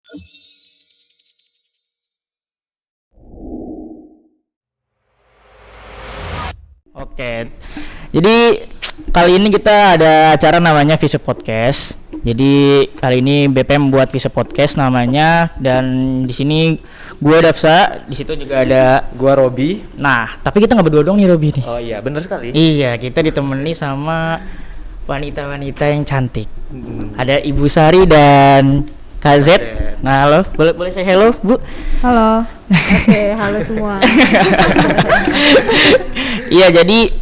Oke, jadi kali ini kita ada acara namanya Visa Podcast. Jadi kali ini BPM membuat Visa Podcast namanya, dan di sini gue Dafsa, di situ juga ada Gua Robi. Nah, tapi kita nggak berdua dong nih Robi nih. Oh iya, benar sekali. Iya, kita ditemani sama wanita-wanita yang cantik. Ada Ibu Sari dan Kak Z. Nah, halo, boleh saya hello, Bu? Halo. Oke, halo semua. Iya, jadi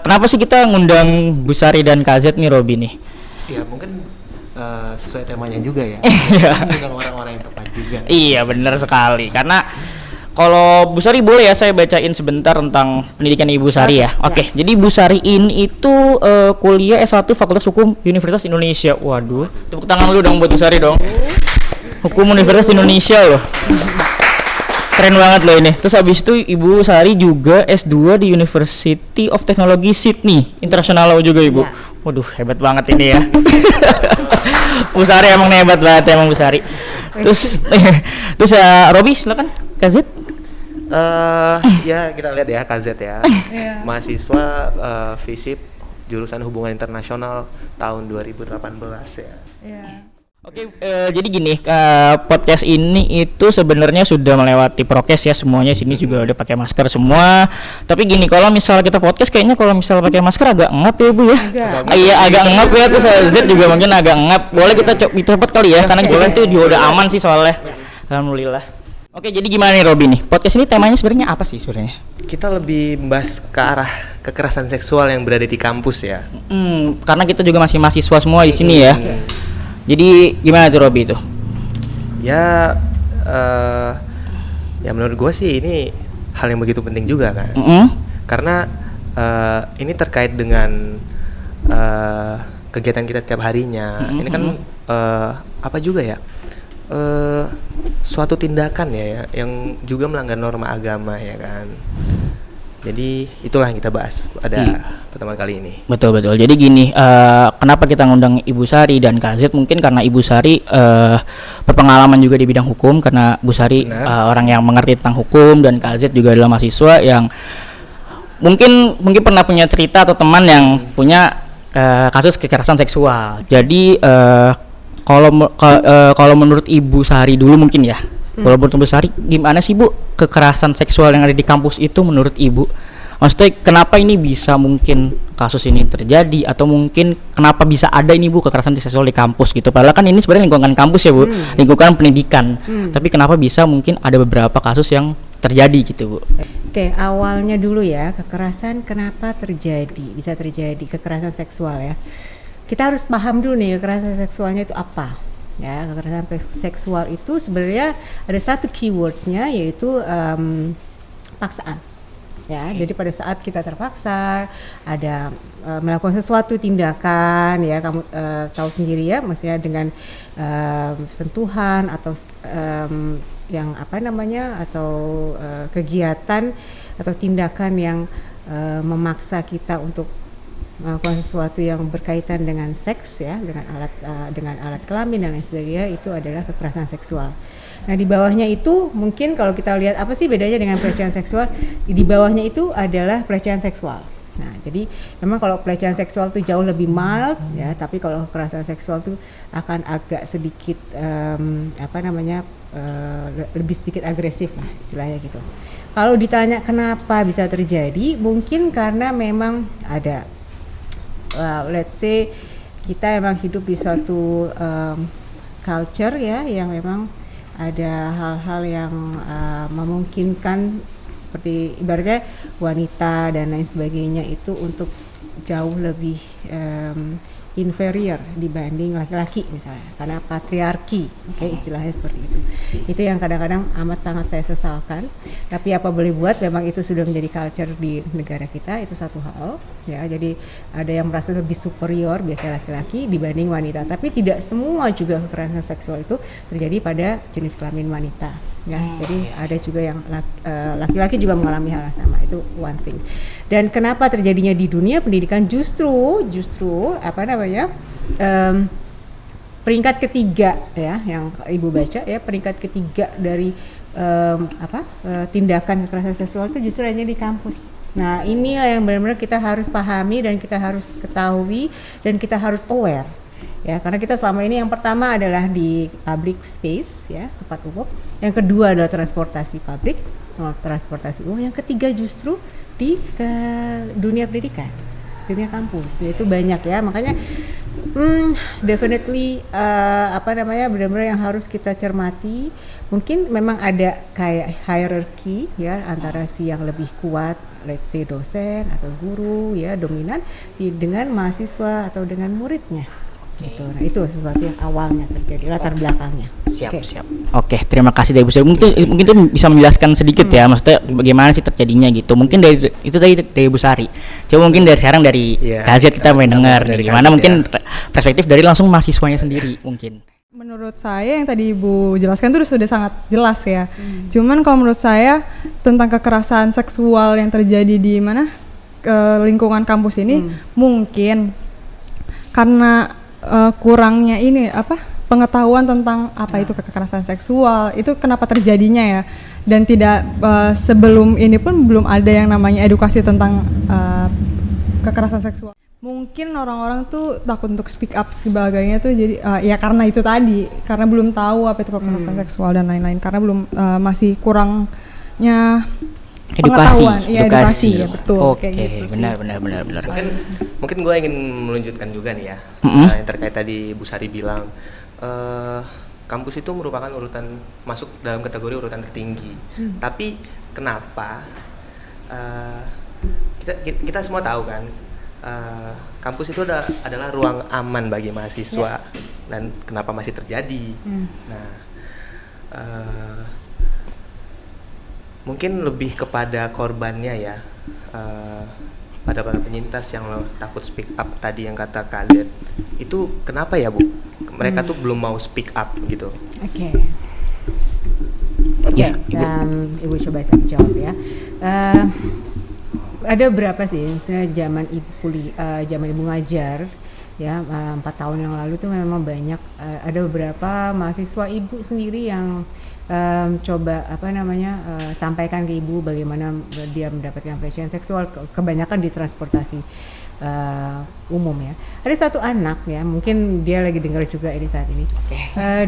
kenapa sih kita ngundang Bu Sari dan Kak Z nih, Robi nih? Ya mungkin sesuai temanya juga ya. Iya. Dengan orang-orang yang tepat juga. Iya, benar sekali. Karena kalau Bu Sari boleh ya saya bacain sebentar tentang pendidikan Ibu Sari ya. Oke, jadi Bu Sari ini itu kuliah S1 Fakultas Hukum Universitas Indonesia. Waduh, tepuk tangan dulu dong buat Bu Sari dong. Hukum Universitas Indonesia loh. Keren banget loh ini. Terus habis itu Ibu Sari juga S2 di University of Technology Sydney, International Law juga Ibu. Ya. Waduh, hebat banget ini ya. Bu Sari emang hebat banget emang Bu Sari. Terus Robi silakan, KZ. Ya kita lihat ya KZ ya. Iya. Mahasiswa FISIP jurusan Hubungan Internasional tahun 2018 ya. Iya. Oke, jadi gini, podcast ini itu sebenarnya sudah melewati prokes ya, semuanya sini juga udah pakai masker semua. Tapi gini, kalau misal kita podcast kayaknya kalau misal pakai masker agak ngap ya Bu ya. Iya, agak ngap ya. Terus Z juga mungkin agak ngap. Boleh kita cepet kali ya, karena kita itu juga udah aman sih soalnya. Alhamdulillah. Oke, jadi gimana nih Robi nih? Podcast ini temanya sebenarnya apa sih sebenarnya? Kita lebih membahas ke arah kekerasan seksual yang berada di kampus ya. Karena kita juga masih mahasiswa semua di sini ya. Jadi gimana tuh Robi itu? Ya ya menurut gua sih ini hal yang begitu penting juga kan. Karena ini terkait dengan kegiatan kita setiap harinya. Ini kan apa juga ya? Suatu tindakan ya yang juga melanggar norma agama ya kan. Jadi itulah yang kita bahas pertemuan kali ini. Betul. Jadi gini, kenapa kita ngundang Ibu Sari dan Kak Z? Mungkin karena Ibu Sari berpengalaman juga di bidang hukum, karena Bu Sari orang yang mengerti tentang hukum, dan Kak Z juga adalah mahasiswa yang mungkin pernah punya cerita atau teman yang punya kasus kekerasan seksual. Jadi kalau menurut Ibu Sari dulu mungkin ya. Kalau menurut Ibu Sari, gimana sih Bu kekerasan seksual yang ada di kampus itu menurut Ibu? Maksudnya kenapa ini bisa mungkin kasus ini terjadi, atau mungkin kenapa bisa ada ini Bu kekerasan seksual di kampus gitu? Padahal kan ini sebenarnya lingkungan kampus ya Bu, lingkungan pendidikan. Tapi kenapa bisa mungkin ada beberapa kasus yang terjadi gitu Bu? Oke, awalnya dulu ya, kekerasan kenapa bisa terjadi kekerasan seksual ya. Kita harus paham dulu nih kekerasan seksualnya itu apa. Ya, kekerasan seksual itu sebenarnya ada satu keywordsnya, yaitu paksaan. Ya, jadi pada saat kita terpaksa ada melakukan sesuatu tindakan, ya kamu tahu sendiri ya, maksudnya dengan sentuhan atau yang apa namanya, atau kegiatan atau tindakan yang memaksa kita untuk melakukan sesuatu yang berkaitan dengan seks ya, dengan alat kelamin dan lain sebagainya, itu adalah kekerasan seksual. Nah, di bawahnya itu mungkin kalau kita lihat apa sih bedanya dengan pelecehan seksual, di bawahnya itu adalah pelecehan seksual. Nah, jadi memang kalau pelecehan seksual itu jauh lebih mild ya, tapi kalau kekerasan seksual itu akan agak sedikit lebih sedikit agresif lah istilahnya gitu. Kalau ditanya kenapa bisa terjadi, mungkin karena memang ada let's say kita emang hidup di suatu culture ya, yang memang ada hal-hal yang memungkinkan, seperti ibaratnya wanita dan lain sebagainya itu untuk jauh lebih inferior dibanding laki-laki misalnya, karena patriarki, istilahnya seperti itu. Itu yang kadang-kadang amat sangat saya sesalkan. Tapi apa boleh buat, memang itu sudah menjadi culture di negara kita, itu satu hal. Ya, jadi ada yang merasa lebih superior biasanya laki-laki dibanding wanita. Tapi tidak semua juga kekerasan seksual itu terjadi pada jenis kelamin wanita. Ya, jadi ada juga yang laki-laki juga mengalami hal yang sama, itu one thing. Dan kenapa terjadinya di dunia pendidikan justru peringkat ketiga ya yang ibu baca ya, peringkat ketiga dari tindakan kekerasan seksual itu justru hanya di kampus. Nah inilah yang benar-benar kita harus pahami dan kita harus ketahui dan kita harus aware ya, karena kita selama ini yang pertama adalah di public space ya, tempat umum, yang kedua adalah transportasi publik, transportasi umum, yang ketiga justru di dunia pendidikan, dunia kampus, itu banyak ya. Makanya definitely benar-benar yang harus kita cermati. Mungkin memang ada kayak hierarchy ya antara si yang lebih kuat, let's say dosen atau guru ya, dominan dengan mahasiswa atau dengan muridnya. Gitu. Nah itu sesuatu yang awalnya terjadi, latar belakangnya. Siap. Oke, terima kasih dari Bu Sari. Mungkin itu bisa menjelaskan sedikit ya, maksudnya bagaimana sih terjadinya gitu. Mungkin dari itu tadi dari Bu Sari. Coba mungkin dari sekarang dari Kazet kita main dengar gimana mungkin perspektif dari langsung mahasiswanya sendiri mungkin. Menurut saya yang tadi Ibu jelaskan itu sudah sangat jelas ya. Cuman kalau menurut saya tentang kekerasan seksual yang terjadi di lingkungan kampus ini mungkin karena kurangnya pengetahuan tentang apa itu kekerasan seksual, itu kenapa terjadinya ya, dan tidak sebelum ini pun belum ada yang namanya edukasi tentang kekerasan seksual. Mungkin orang-orang tuh takut untuk speak up sebagainya tuh, jadi ya karena itu tadi, karena belum tahu apa itu kekerasan seksual dan lain-lain, karena belum masih kurangnya edukasi ya, betul. Oke, gitu benar. Mungkin gue ingin melanjutkan juga nih ya, yang terkait tadi Bu Sari bilang kampus itu merupakan masuk dalam kategori urutan tertinggi. Tapi kenapa kita semua tahu kan, kampus itu adalah ruang aman bagi mahasiswa, dan kenapa masih terjadi? Nah, mungkin lebih kepada korbannya ya, pada para penyintas yang takut speak up tadi yang kata KZ. Itu kenapa ya Bu? Mereka tuh belum mau speak up gitu. Oke. Ibu coba jawab ya. Ada berapa sih? Zaman ibu ngajar ya, 4 tahun yang lalu tuh memang banyak, ada beberapa mahasiswa ibu sendiri yang coba sampaikan ke ibu bagaimana dia mendapatkan pelecehan seksual, kebanyakan di transportasi umum ya. Ada satu anak ya, mungkin dia lagi dengar juga ini saat ini.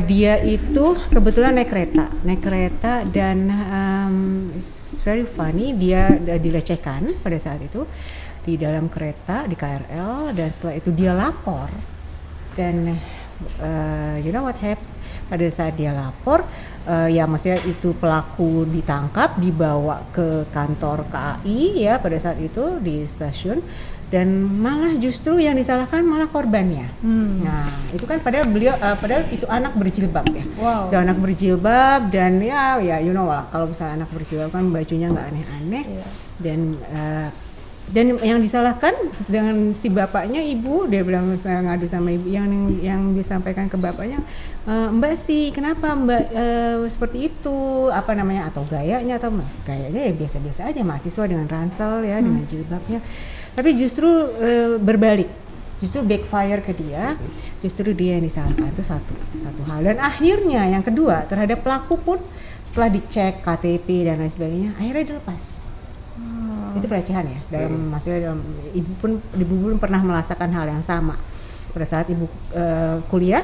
Dia itu kebetulan naik kereta dan it's very funny, dia dilecehkan pada saat itu di dalam kereta di KRL, dan setelah itu dia lapor, dan you know what happened pada saat dia lapor, ya maksudnya itu pelaku ditangkap, dibawa ke kantor KAI ya pada saat itu di stasiun, dan malah justru yang disalahkan malah korbannya. Nah itu kan padahal itu anak berjilbab ya. Itu anak berjilbab, dan ya you know lah, kalau misalnya anak berjilbab kan bajunya nggak aneh-aneh, dan yang disalahkan dengan si bapaknya, ibu, dia bilang, saya ngadu sama ibu, yang disampaikan ke bapaknya, Mbak sih kenapa Mbak seperti itu, atau gayanya ya biasa-biasa aja, mahasiswa dengan ransel ya, dengan jilbabnya. Tapi justru berbalik, justru backfire ke dia, justru dia yang disalahkan. Itu satu hal. Dan akhirnya yang kedua, terhadap pelaku pun setelah dicek KTP dan lain sebagainya, akhirnya dilepas. Itu pelecehan ya, maksudnya ibu pun pernah merasakan hal yang sama pada saat ibu kuliah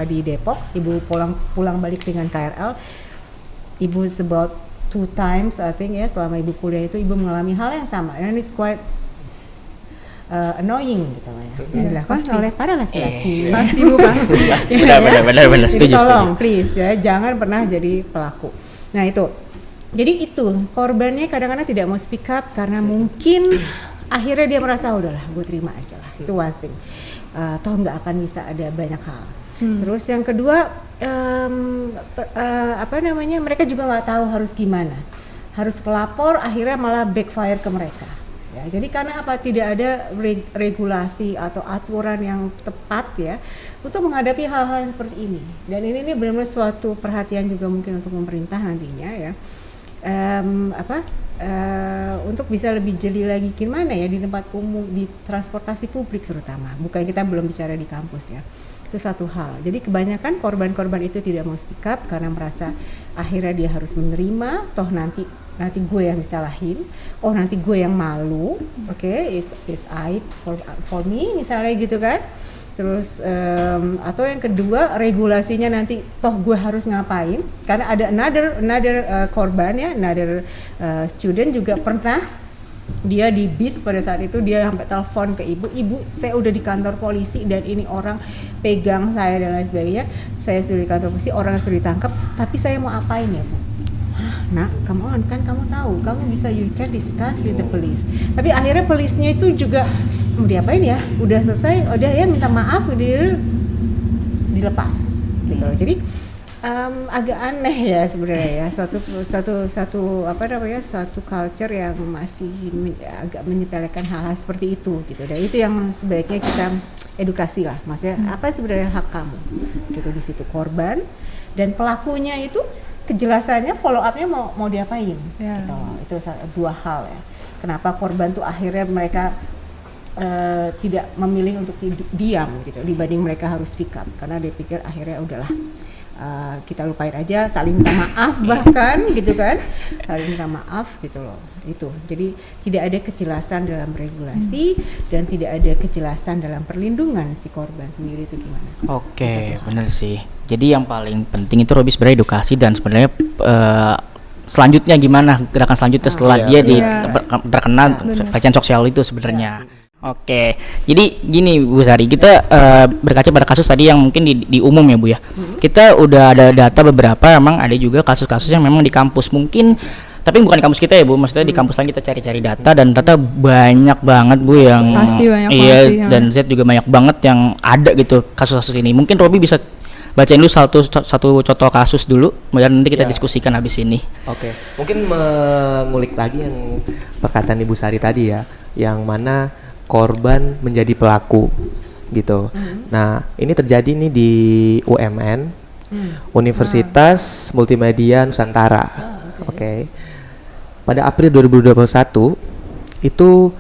di Depok. Ibu pulang balik dengan KRL, ibu about 2 times I think ya, selama ibu kuliah itu ibu mengalami hal yang sama, and it's quite annoying gitu ya, yang dilakukan oleh para laki-laki. Pasti Bu, pasti. Benar, Jadi tolong please ya, jangan pernah jadi pelaku. Nah itu, jadi itu korbannya kadang-kadang tidak mau speak up karena mungkin akhirnya dia merasa udahlah gue terima aja lah, itu one thing, toh nggak akan bisa ada banyak hal. Terus yang kedua, mereka juga nggak tahu harus gimana, harus pelapor, akhirnya malah backfire ke mereka. Ya, jadi karena tidak ada regulasi atau aturan yang tepat ya untuk menghadapi hal-hal yang seperti ini. Dan ini benar-benar suatu perhatian juga mungkin untuk pemerintah nantinya ya. Untuk bisa lebih jeli lagi gimana ya di tempat umum, di transportasi publik terutama. Bukan kita belum bicara di kampus ya. Itu satu hal. Jadi kebanyakan korban-korban itu tidak mau speak up karena merasa akhirnya dia harus menerima, toh nanti gue yang disalahin, nanti gue yang malu, is aib for me misalnya gitu kan. Terus atau yang kedua, regulasinya nanti toh gue harus ngapain, karena ada another korban ya, another student juga pernah dia di bis pada saat itu, dia sampai telepon ke ibu, saya udah di kantor polisi dan ini orang pegang saya dan lain sebagainya, saya sudah di kantor polisi, orang sudah ditangkap, tapi saya mau apain ya Bu? Nak, kamu tahu, kamu bisa, you can discuss with the police. Tapi akhirnya polisnya itu juga mau diapain ya? Udah selesai, udah ya minta maaf, dia dilepas gitu. Jadi agak aneh ya sebenarnya ya, suatu culture yang masih agak menyepelekan hal-hal seperti itu gitu. Dan itu yang sebaiknya kita edukasi lah, maksudnya apa sebenarnya hak kamu gitu di situ, korban dan pelakunya itu kejelasannya, follow up-nya mau diapain gitu. Itu dua hal ya. Kenapa korban tuh akhirnya mereka tidak memilih untuk diam gitu dibanding mereka harus speak up, karena dia pikir akhirnya udahlah, kita lupain aja, saling minta maaf bahkan gitu kan, saling minta maaf gitu loh. Itu jadi tidak ada kejelasan dalam regulasi dan tidak ada kejelasan dalam perlindungan si korban sendiri, itu gimana? Oke, benar sih. Jadi yang paling penting itu Robi sebenarnya edukasi, dan sebenarnya selanjutnya gimana gerakan selanjutnya setelah dia terkena pelecehan seksual itu sebenarnya. Oke, jadi gini Bu Sari, kita berkaca pada kasus tadi yang mungkin di umum ya Bu ya. Kita udah ada data beberapa, emang ada juga kasus-kasus yang memang di kampus mungkin, tapi bukan di kampus kita ya Bu, maksudnya di kampus lain kita cari-cari data, dan data banyak banget Bu yang Pasti banyak iya banget dan Z juga banyak banget yang ada gitu kasus-kasus ini. Mungkin Robi bisa bacain dulu satu contoh kasus dulu, dan nanti kita diskusikan habis ini. Oke, mungkin mengulik lagi yang perkataan Ibu Sari tadi ya, yang mana korban menjadi pelaku gitu. Nah, ini terjadi nih di UMN, Universitas Multimedia Nusantara. Oke. Pada April 2021 itu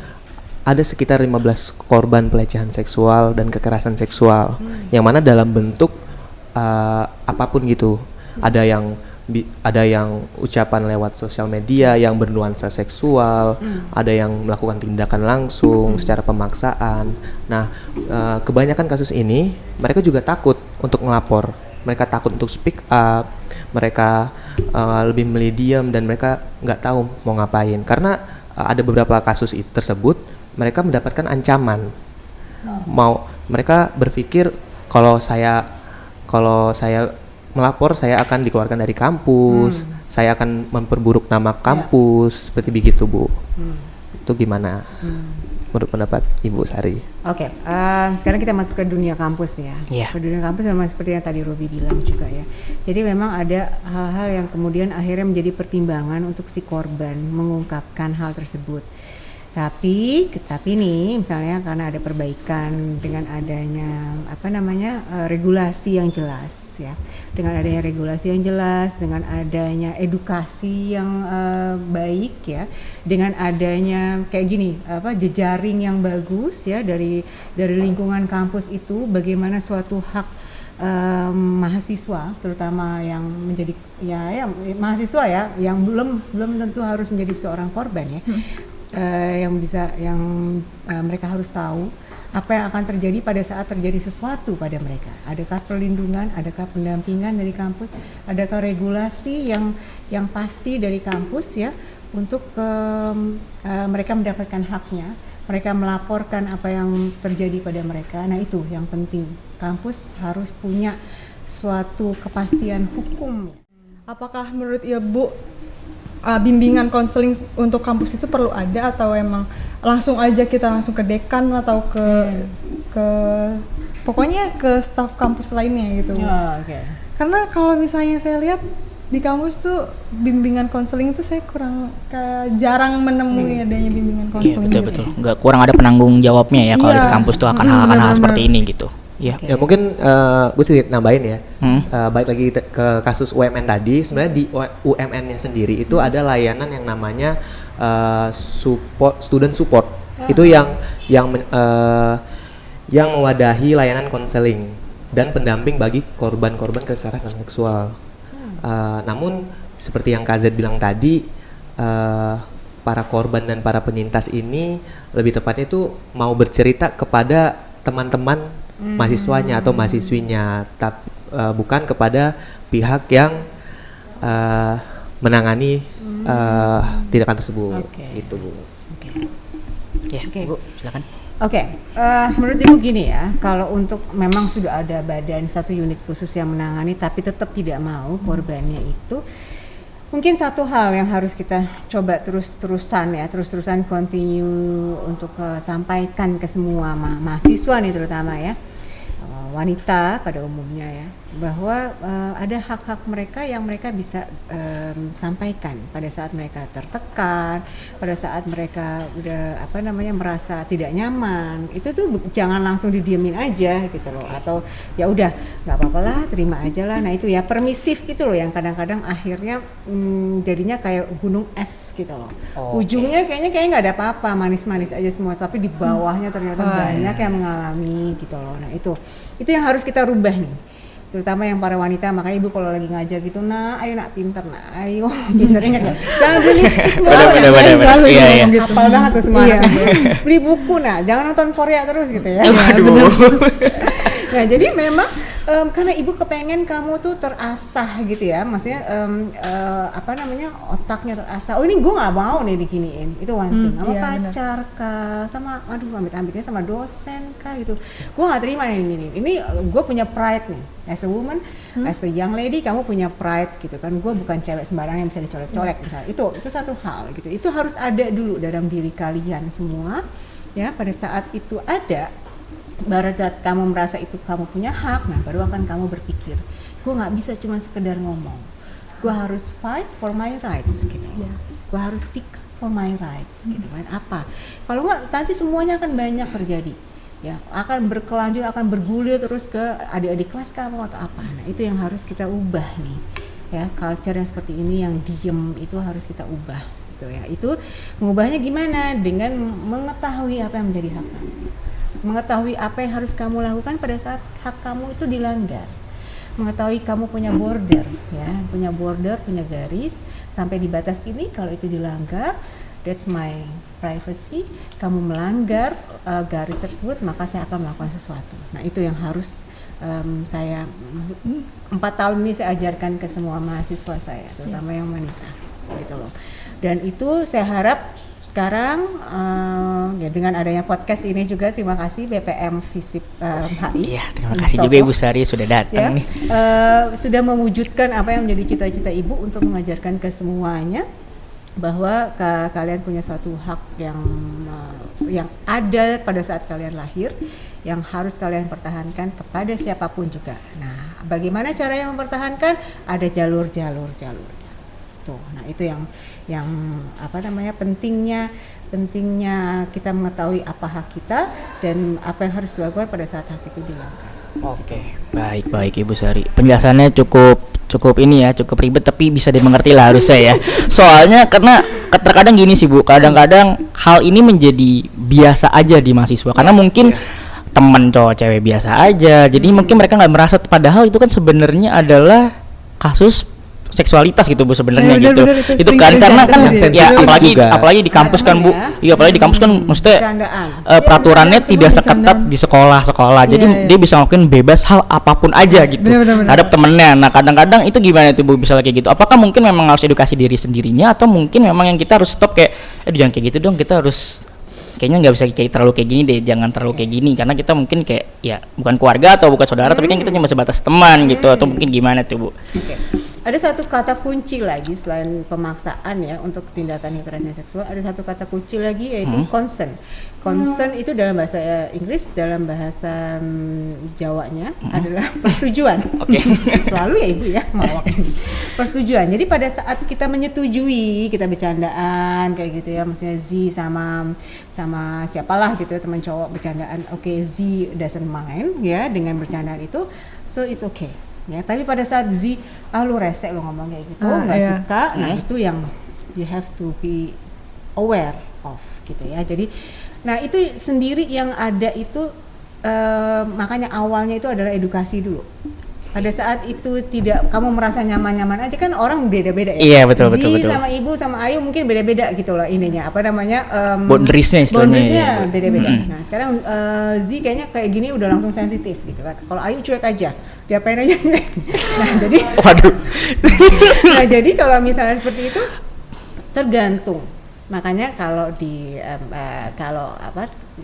ada sekitar 15 korban pelecehan seksual dan kekerasan seksual, yang mana dalam bentuk apapun gitu. Ada yang ucapan lewat sosial media yang bernuansa seksual, ada yang melakukan tindakan langsung secara pemaksaan. Nah, kebanyakan kasus ini mereka juga takut untuk melapor, mereka takut untuk speak up, mereka lebih memilih diam, dan mereka nggak tahu mau ngapain karena ada beberapa kasus tersebut mereka mendapatkan ancaman. Mereka berpikir kalau saya melapor, saya akan dikeluarkan dari kampus, saya akan memperburuk nama kampus, seperti begitu Bu. Itu gimana menurut pendapat Ibu Sari? Oke, sekarang kita masuk ke dunia kampus nih ya. Ke dunia kampus memang seperti yang tadi Robi bilang juga ya. Jadi memang ada hal-hal yang kemudian akhirnya menjadi pertimbangan untuk si korban mengungkapkan hal tersebut. Tapi nih misalnya karena ada perbaikan dengan adanya regulasi yang jelas ya, dengan adanya regulasi yang jelas, dengan adanya edukasi yang baik ya, dengan adanya kayak gini jejaring yang bagus ya dari lingkungan kampus itu, bagaimana suatu hak mahasiswa terutama yang menjadi mahasiswa ya, yang belum tentu harus menjadi seorang korban ya. Mereka harus tahu apa yang akan terjadi pada saat terjadi sesuatu pada mereka. Adakah perlindungan, adakah pendampingan dari kampus, adakah regulasi yang pasti dari kampus ya untuk mereka mendapatkan haknya, mereka melaporkan apa yang terjadi pada mereka. Nah, itu yang penting. Kampus harus punya suatu kepastian hukum. Apakah menurut Ibu bimbingan konseling untuk kampus itu perlu ada, atau emang langsung aja kita langsung ke dekan atau pokoknya ke staf kampus lainnya gitu? Karena kalau misalnya saya lihat di kampus tuh bimbingan konseling itu saya jarang menemui adanya bimbingan konseling. Iya, betul. Nggak, kurang ada penanggung jawabnya ya kalau di kampus tuh akan hal seperti ini gitu. Ya mungkin gue sedikit nambahin ya. Balik lagi ke kasus UMN tadi, sebenarnya di UMN-nya sendiri itu ada layanan yang namanya student support. Itu yang mewadahi layanan konseling dan pendamping bagi korban-korban kekerasan seksual. Namun seperti yang Kak Z bilang tadi, para korban dan para penyintas ini lebih tepatnya itu mau bercerita kepada teman-teman mahasiswanya atau mahasiswinya, tapi bukan kepada pihak yang menangani tindakan tersebut. Itu Bu. Ya, Bu, silakan. Menurut Ibu gini ya, kalau untuk memang sudah ada badan satu unit khusus yang menangani tapi tetap tidak mau korbannya itu, mungkin satu hal yang harus kita coba terus-terusan continue untuk sampaikan ke semua mahasiswa nih terutama ya, wanita pada umumnya ya, bahwa ada hak-hak mereka yang mereka bisa sampaikan pada saat mereka tertekan, pada saat mereka udah merasa tidak nyaman. Itu tuh jangan langsung didiemin aja gitu loh, atau ya udah nggak apa-apa lah, terima aja lah. Nah itu ya permisif itu loh yang kadang-kadang akhirnya jadinya kayak gunung es gitu loh. Ujungnya kayaknya nggak ada apa-apa, manis-manis aja semua, tapi di bawahnya ternyata banyak yang mengalami gitu loh. Nah itu yang harus kita rubah nih, terutama yang para wanita. Makanya Ibu kalau lagi ngajar gitu, ayo nak pinter, ayo pinter, ingat ya, jangan beli stigma, hafal banget tuh semua, beli buku, jangan nonton Korea terus gitu ya. Nah jadi memang karena Ibu kepengen kamu tuh terasah gitu ya, maksudnya otaknya terasah. Oh ini gue nggak mau nih diginiin, itu one thing. Sama pacar kah, sama amit-amitnya sama dosen kah gitu. Gue nggak terima nih ini gue punya pride nih. As a woman, as a young lady, kamu punya pride gitu kan. Gue bukan cewek sembarangan yang bisa dicolek-colek misalnya. Itu satu hal gitu. Itu harus ada dulu dalam diri kalian semua. Ya, pada saat itu ada, baru saat kamu merasa itu kamu punya hak, baru akan kamu berpikir, gue nggak bisa cuma sekedar ngomong. Gue harus fight for my rights gitu. Gue harus speak for my rights gitu kan. Apa? Kalau nggak, nanti semuanya akan banyak terjadi. Ya, akan berkelanjut, akan bergulir terus ke adik-adik kelas kamu atau apa. Nah itu yang harus kita ubah nih ya, culture yang seperti ini yang diem itu harus kita ubah gitu ya. Itu mengubahnya gimana? Dengan mengetahui apa yang menjadi hak kamu, mengetahui apa yang harus kamu lakukan pada saat hak kamu itu dilanggar, mengetahui kamu punya border ya, punya garis, sampai di batas ini kalau itu dilanggar, that's my privacy. Kamu melanggar garis tersebut, maka saya akan melakukan sesuatu. Nah itu yang harus saya 4 tahun ini saya ajarkan ke semua mahasiswa saya, terutama yang wanita gitu loh. Dan itu saya harap sekarang ya dengan adanya podcast ini juga, terima kasih BPM Visip HI. Iya, terima kasih juga Ibu Sari sudah datang nih. Sudah mewujudkan apa yang menjadi cita-cita Ibu untuk mengajarkan ke semuanya, bahwa kalian punya satu hak yang ada pada saat kalian lahir, yang harus kalian pertahankan kepada siapapun juga. Nah, bagaimana caranya mempertahankan? Ada jalur-jalurnya. Tuh, nah itu yang pentingnya kita mengetahui apa hak kita dan apa yang harus dilakukan pada saat hak itu dilanggar. Oke, baik Ibu Sari. Penjelasannya cukup ini ya, cukup ribet tapi bisa dimengerti lah harusnya ya. Soalnya karena terkadang gini sih Bu, kadang-kadang hal ini menjadi biasa aja di mahasiswa karena mungkin temen cowok cewek biasa aja. Jadi mungkin mereka nggak merasa, padahal itu kan sebenarnya adalah kasus seksualitas gitu Bu sebenarnya gitu. Itu kan karena kan ya apalagi di kampus kan Bu. Iya, apalagi di kampus kan maksudnya peraturannya tidak seketat di sekolah-sekolah. Jadi dia bisa ngelakuin bebas hal apapun aja gitu terhadap temennya. Nah, kadang-kadang itu gimana tuh Bu bisa kayak gitu? Apakah mungkin memang harus edukasi diri sendirinya, atau mungkin memang yang kita harus stop kayak jangan kayak gitu dong, kita harus kayaknya nggak bisa kayak terlalu kayak gini deh, jangan terlalu kayak gini, karena kita mungkin kayak ya bukan keluarga atau bukan saudara, tapi kan kita cuma sebatas teman gitu, atau mungkin gimana tuh Bu? Ada satu kata kunci lagi selain pemaksaan ya untuk tindakan kekerasan seksual, ada satu kata kunci lagi yaitu consent. Consent itu dalam bahasa Inggris, dalam bahasa Jawanya adalah persetujuan. Selalu ya Ibu ya mawak ini. Persetujuan. Jadi pada saat kita menyetujui, kita bercandaan kayak gitu ya, maksudnya Z sama siapalah gitu ya, teman cowok bercandaan, Z doesn't mind ya dengan bercandaan itu, so it's okay. Ya, tapi pada saat Z, lu resek lu ngomong kayak gitu, nggak suka, nah itu yang you have to be aware of gitu ya. Jadi, nah itu sendiri yang ada itu makanya awalnya itu adalah edukasi dulu. Pada saat itu tidak kamu merasa nyaman-nyaman aja, kan orang beda-beda ya. Iya, betul, Zi betul. sama Ibu sama Ayu mungkin beda-beda gitu lah ininya. Apa namanya? Boundariesnya istilahnya. Boundariesnya Ya. beda-beda. Nah sekarang Z kayaknya kayak gini udah langsung sensitif gitu kan. Kalau Ayu cuek aja, diapain aja cuek. Nah jadi, Waduh. nah jadi kalau misalnya seperti itu tergantung. Makanya kalau kalau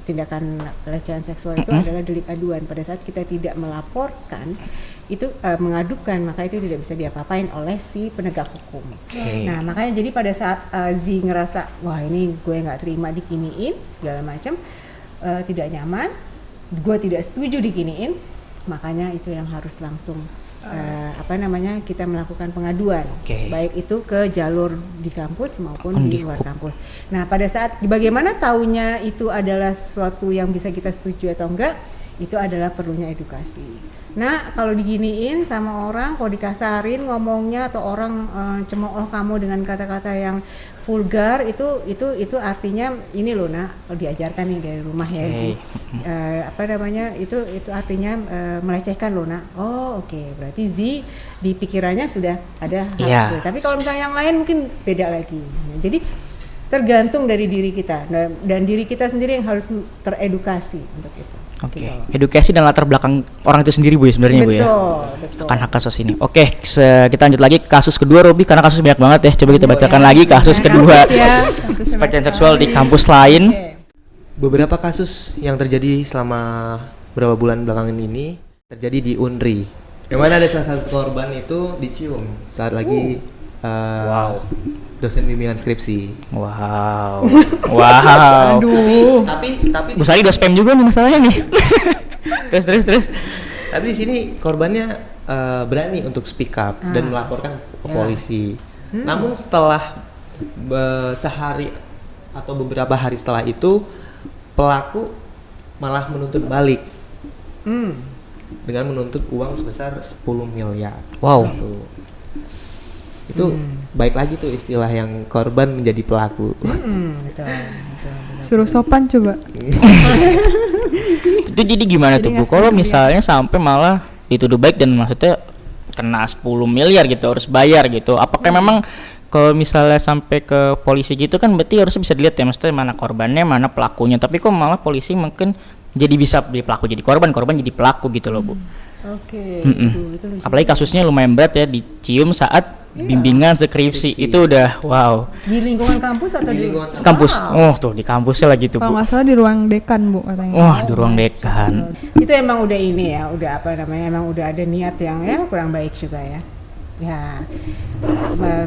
tindakan pelecehan seksual itu adalah delik aduan. Pada saat kita tidak melaporkan itu mengadukan, maka itu tidak bisa diapa-apain oleh si penegak hukum. Okay. Nah makanya jadi pada saat Z ngerasa wah ini gue nggak terima dikiniin segala macam, tidak nyaman, gue tidak setuju dikiniin, makanya itu yang harus langsung kita melakukan pengaduan, baik itu ke jalur di kampus maupun di luar kampus. Nah pada saat bagaimana taunya itu adalah sesuatu yang bisa kita setuju atau enggak, itu adalah perlunya edukasi. Nah kalau diginiin sama orang, kalau dikasarin ngomongnya atau orang cemooh kamu dengan kata-kata yang vulgar, itu artinya ini loh nak, kalau diajarkan nih dari rumah ya sih, itu artinya melecehkan loh nak. Oh oke, berarti Z di pikirannya sudah ada hal itu. Tapi kalau misalnya yang lain mungkin beda lagi. Nah, jadi tergantung dari diri kita dan diri kita sendiri yang harus teredukasi untuk itu. Oke, edukasi dan latar belakang orang itu sendiri Bu ya sebenarnya Bu ya. Betul. Akan hak kasus ini. Oke, kita lanjut lagi kasus kedua Robi, karena kasus banyak banget ya. Coba kita bacakan lagi kasus kedua. Kasus pelecehan seksual di kampus lain. Beberapa kasus yang terjadi selama beberapa bulan belakangan ini terjadi di Unri. Yang mana ada salah satu korban itu dicium saat lagi dosen bimbingan skripsi. Wow. Aduh. Tapi Bu Sari udah spam juga nih masalahnya nih. terus. Tapi di sini korbannya berani untuk speak up dan melaporkan ke polisi. Namun setelah sehari atau beberapa hari setelah itu, pelaku malah menuntut balik dengan menuntut uang sebesar 10 miliar. Wow. Itu baik lagi tuh istilah yang korban menjadi pelaku. Betul. Suruh sopan coba. Itu jadi gimana tuh Bu? Kalau misalnya sampai malah dituduh baik dan maksudnya kena 10 miliar gitu, harus bayar gitu. Apakah memang kalau misalnya sampai ke polisi gitu kan berarti harusnya bisa dilihat ya, maksudnya mana korbannya, mana pelakunya. Tapi kok malah polisi mungkin jadi bisa dari pelaku jadi korban jadi pelaku gitu loh Bu. Oke. Itu Apalagi kasusnya lumayan berat ya, dicium saat bimbingan skripsi. Itu udah wow. Di lingkungan kampus atau di lingkungan Kampus. Oh tuh di kampusnya lagi tuh Kalau Bu. nggak salah di ruang dekan Bu katanya. Wah di ruang dekan. Itu emang udah ini ya, emang udah ada niat yang ya kurang baik juga ya. Ya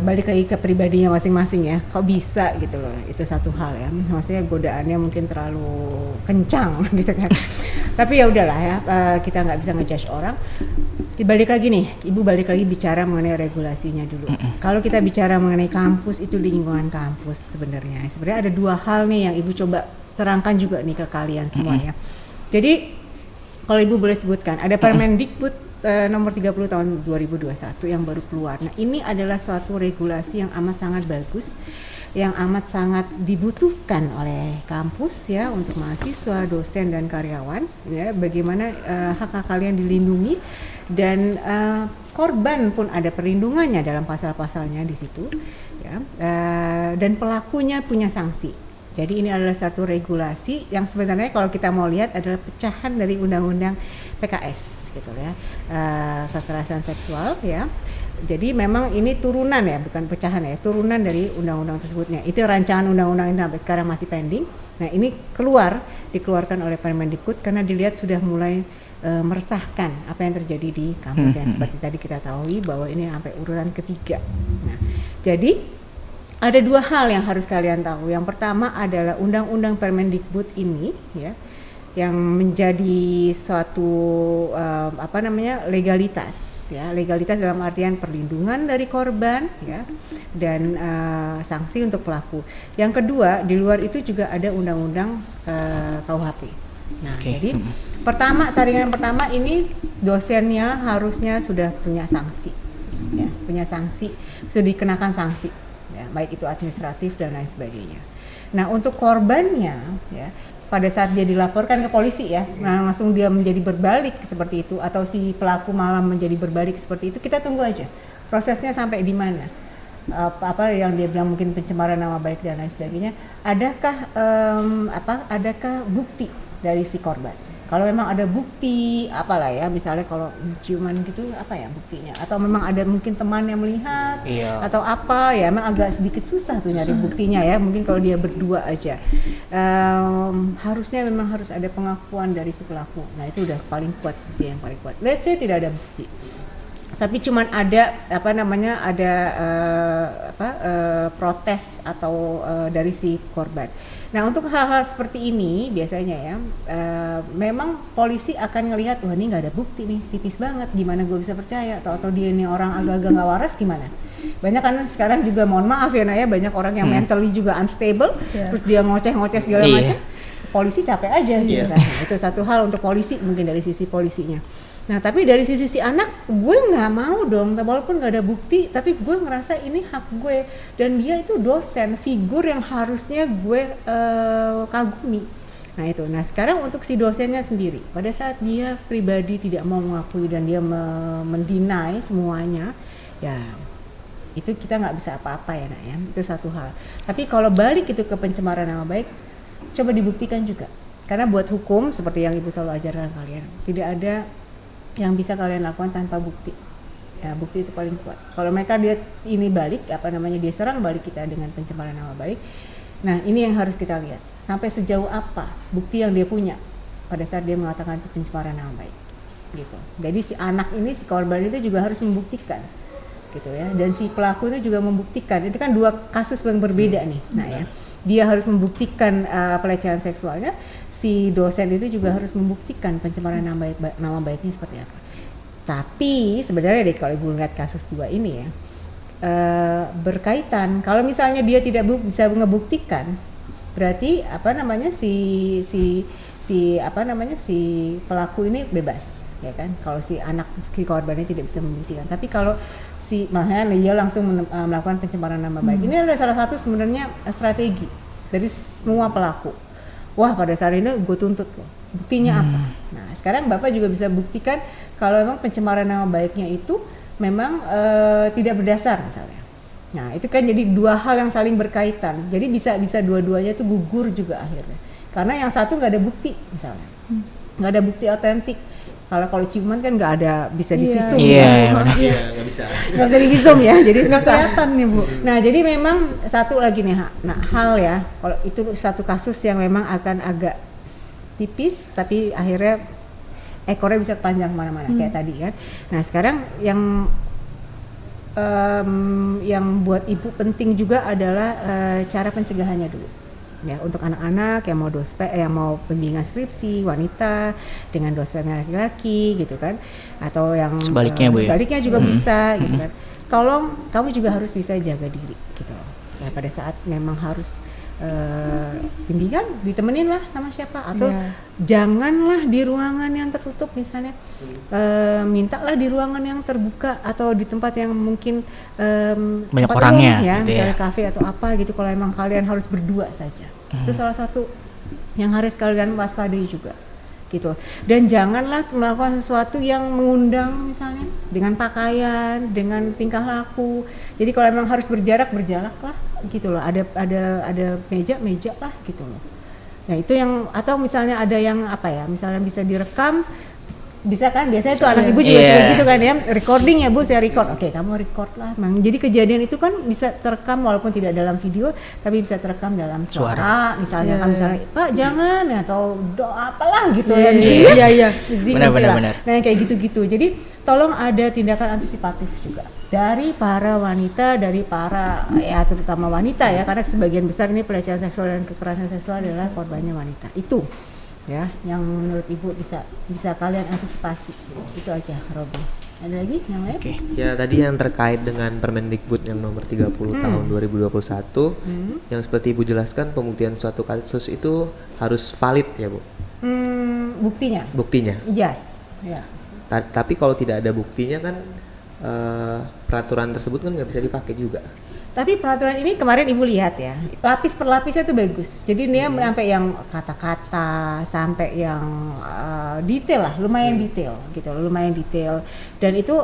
balik lagi ke pribadinya masing-masing ya, kok bisa gitu loh, itu satu hal ya, maksudnya godaannya mungkin terlalu kencang gitu kan. Tapi ya udahlah ya, kita nggak bisa ngejudge orang. Balik lagi nih, Ibu balik lagi bicara mengenai regulasinya dulu. Kalau kita bicara mengenai kampus, itu lingkungan kampus sebenarnya ada dua hal nih yang Ibu coba terangkan juga nih ke kalian semua ya. Jadi kalau Ibu boleh sebutkan, ada Permendikbud nomor 30 tahun 2021 yang baru keluar. Nah, ini adalah suatu regulasi yang amat sangat bagus, yang amat sangat dibutuhkan oleh kampus ya, untuk mahasiswa, dosen dan karyawan ya, bagaimana hak-hak kalian dilindungi dan korban pun ada perlindungannya dalam pasal-pasalnya di situ ya, dan pelakunya punya sanksi. Jadi ini adalah satu regulasi yang sebenarnya kalau kita mau lihat adalah pecahan dari undang-undang PKS gitu ya, kekerasan seksual ya. Jadi memang ini turunan ya, bukan pecahan ya, turunan dari undang-undang tersebutnya. Itu rancangan undang-undang itu sampai sekarang masih pending. Nah ini dikeluarkan oleh Permendikbud karena dilihat sudah mulai meresahkan apa yang terjadi di kampus yang seperti tadi kita tahu bahwa ini sampai urutan ketiga. Nah jadi ada dua hal yang harus kalian tahu. Yang pertama adalah undang-undang Permendikbud ini ya, yang menjadi suatu legalitas ya, legalitas dalam artian perlindungan dari korban ya, dan sanksi untuk pelaku. Yang kedua, di luar itu juga ada undang-undang KUHP. Nah, jadi saringan pertama ini dosennya harusnya sudah punya sanksi ya, sudah dikenakan sanksi ya, baik itu administratif dan lain sebagainya. Nah untuk korbannya ya, pada saat dia dilaporkan ke polisi ya, nah langsung dia menjadi berbalik seperti itu, atau si pelaku malah menjadi berbalik seperti itu, kita tunggu aja prosesnya sampai di mana. Apa yang dia bilang mungkin pencemaran nama baik dan lain sebagainya, adakah bukti dari si korban. Kalau memang ada bukti apalah ya, misalnya kalau ciuman gitu apa ya buktinya, atau memang ada mungkin teman yang melihat atau apa ya, memang agak sedikit susah tuh nyari buktinya ya, mungkin kalau dia berdua aja. Harusnya memang harus ada pengakuan dari si pelaku. Nah itu udah paling kuat, bukti yang paling kuat. Let's say tidak ada bukti, tapi cuman ada protes atau dari si korban. Nah untuk hal-hal seperti ini biasanya ya, memang polisi akan ngelihat, wah ini nggak ada bukti nih, tipis banget, gimana gue bisa percaya, atau dia ini orang agak-agak nggak waras gimana. Banyak kan sekarang juga, mohon maaf ya Naya, banyak orang yang mentally juga unstable, terus dia ngoceh-ngoceh segala macam, polisi capek aja gitu kan. Itu satu hal untuk polisi, mungkin dari sisi polisinya. Nah tapi dari sisi si anak, gue nggak mau dong, walaupun nggak ada bukti, tapi gue ngerasa ini hak gue, dan dia itu dosen, figur yang harusnya gue kagumi. Nah itu, nah sekarang untuk si dosennya sendiri, pada saat dia pribadi tidak mau mengakui dan dia mendinai semuanya, ya itu kita nggak bisa apa-apa ya nak ya, itu satu hal. Tapi kalau balik itu ke pencemaran nama baik, coba dibuktikan juga, karena buat hukum seperti yang ibu selalu ajarkan kalian, tidak ada yang bisa kalian lakukan tanpa bukti. Ya, bukti itu paling kuat. Kalau mereka dia ini balik, dia serang balik kita dengan pencemaran nama baik. Nah, ini yang harus kita lihat. Sampai sejauh apa bukti yang dia punya pada saat dia mengatakan itu pencemaran nama baik. Gitu. Jadi si anak ini, si korban itu juga harus membuktikan. Gitu ya. Dan si pelaku itu juga membuktikan. Itu kan dua kasus yang berbeda nih. Nah, ya. Dia harus membuktikan pelecehan seksualnya. Si dosen itu juga harus membuktikan pencemaran nama baiknya seperti apa. Tapi sebenarnya deh kalau ibu lihat kasus dua ini ya, berkaitan. Kalau misalnya dia tidak bisa ngebuktikan, berarti si pelaku ini bebas, ya kan? Kalau si korbannya tidak bisa membuktikan. Tapi kalau makanya dia langsung melakukan pencemaran nama baik. Ini adalah salah satu sebenarnya strategi dari semua pelaku. Wah pada saat ini gue tuntut loh, buktinya apa? Nah sekarang Bapak juga bisa buktikan kalau memang pencemaran nama baiknya itu memang tidak berdasar misalnya. Nah itu kan jadi dua hal yang saling berkaitan, jadi bisa dua-duanya itu gugur juga akhirnya. Karena yang satu nggak ada bukti misalnya, nggak ada bukti otentik. Kalau ciuman kan nggak ada bisa divisum, nggak bisa divisum ya, jadi nggak kelihatan nih Bu. Nah jadi memang satu lagi nih hal ya, kalau itu satu kasus yang memang akan agak tipis, tapi akhirnya ekornya bisa panjang kemana-mana kayak tadi kan. Nah sekarang yang buat ibu penting juga adalah cara pencegahannya dulu. Ya, untuk anak-anak yang mau pembimbingan skripsi wanita dengan dospemnya laki-laki gitu kan, atau yang sebaliknya juga bisa gitu kan. Tolong kamu juga harus bisa jaga diri gitu loh. Ya, pada saat memang harus bimbingan ditemenin lah sama siapa, atau janganlah di ruangan yang tertutup misalnya, mintalah di ruangan yang terbuka atau di tempat yang mungkin banyak orangnya ya, gitu misalnya ya. kafe atau apa gitu, kalau emang kalian harus berdua saja. Itu salah satu yang harus kalian waspadai juga gitu. Dan janganlah melakukan sesuatu yang mengundang misalnya dengan pakaian, dengan tingkah laku. Jadi kalau emang harus berjarak lah gitu loh. Ada meja lah gitu loh. Nah itu yang, atau misalnya ada yang misalnya bisa direkam, bisa kan, biasanya tuh anak ibu juga suka gitu kan ya, recording ya Bu, saya record, oke kamu record lah. Jadi kejadian itu kan bisa terekam walaupun tidak dalam video, tapi bisa terekam dalam suara. Misalnya kan misalnya Pak jangan, atau doa apalah gitu ya. Iya. Benar. Nah kayak gitu-gitu. Jadi tolong ada tindakan antisipatif juga dari para wanita, dari para terutama wanita ya, karena sebagian besar ini pelecehan seksual dan kekerasan seksual adalah korbannya wanita. Itu ya yang menurut ibu bisa kalian antisipasi. Itu aja Robby. Ada lagi yang lain? Ya tadi yang terkait dengan Permendikbud yang nomor 30 tahun 2021 yang seperti ibu jelaskan, pembuktian suatu kasus itu harus valid ya Bu? Buktinya? Yes. Ya. Tapi kalau tidak ada buktinya kan peraturan tersebut kan nggak bisa dipakai juga. Tapi peraturan ini kemarin Ibu lihat ya, lapis per lapisnya tuh bagus. Jadi dia sampai yang kata-kata, sampai yang detail lah, lumayan detail gitu, lumayan detail. Dan itu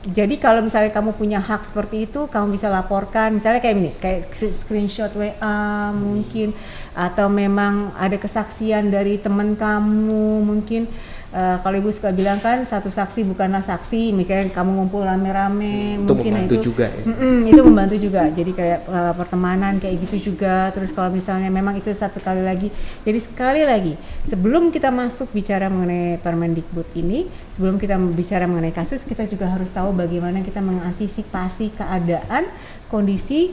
jadi kalau misalnya kamu punya hak seperti itu, kamu bisa laporkan, misalnya kayak ini, kayak screenshot WA mungkin, atau memang ada kesaksian dari teman kamu mungkin. Kalau Ibu suka bilang kan satu saksi bukanlah saksi, misalnya kamu ngumpul rame-rame, Itu mungkin membantu itu juga ya. itu membantu juga. Jadi kayak pertemanan kayak gitu juga. Terus kalau misalnya memang itu satu kali lagi. Jadi sekali lagi, sebelum kita masuk bicara mengenai Permendikbud ini, sebelum kita bicara mengenai kasus, kita juga harus tahu bagaimana kita mengantisipasi keadaan, kondisi,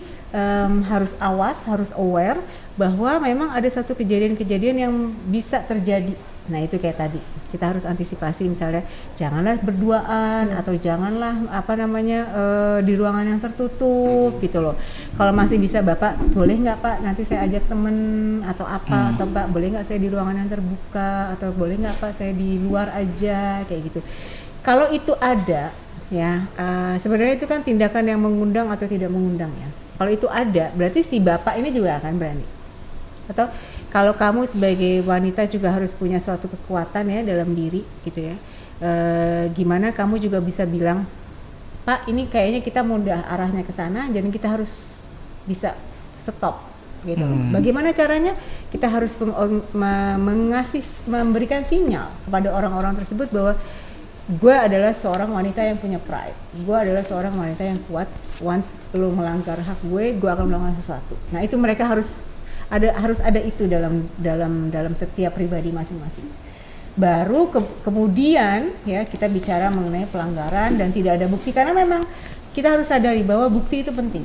harus awas, harus aware bahwa memang ada satu kejadian-kejadian yang bisa terjadi. Nah itu kayak tadi, kita harus antisipasi misalnya janganlah berduaan atau janganlah di ruangan yang tertutup gitu loh. Kalau masih bisa Bapak, boleh nggak Pak nanti saya ajak temen atau apa, atau Pak boleh nggak saya di ruangan yang terbuka, atau boleh nggak Pak saya di luar aja, kayak gitu. Kalau itu ada ya, sebenarnya itu kan tindakan yang mengundang atau tidak mengundang ya. Kalau itu ada, berarti si Bapak ini juga akan berani. Atau kalau kamu sebagai wanita juga harus punya suatu kekuatan ya dalam diri gitu ya, gimana kamu juga bisa bilang, Pak ini kayaknya kita mau arahnya ke sana, jadi kita harus bisa stop gitu. Bagaimana caranya? Kita harus memberikan sinyal kepada orang-orang tersebut bahwa gue adalah seorang wanita yang punya pride, gue adalah seorang wanita yang kuat. Once lo melanggar hak gue akan melakukan sesuatu. Nah itu mereka harus ada itu dalam setiap pribadi masing-masing. Baru kemudian ya kita bicara mengenai pelanggaran dan tidak ada bukti, karena memang kita harus sadari bahwa bukti itu penting.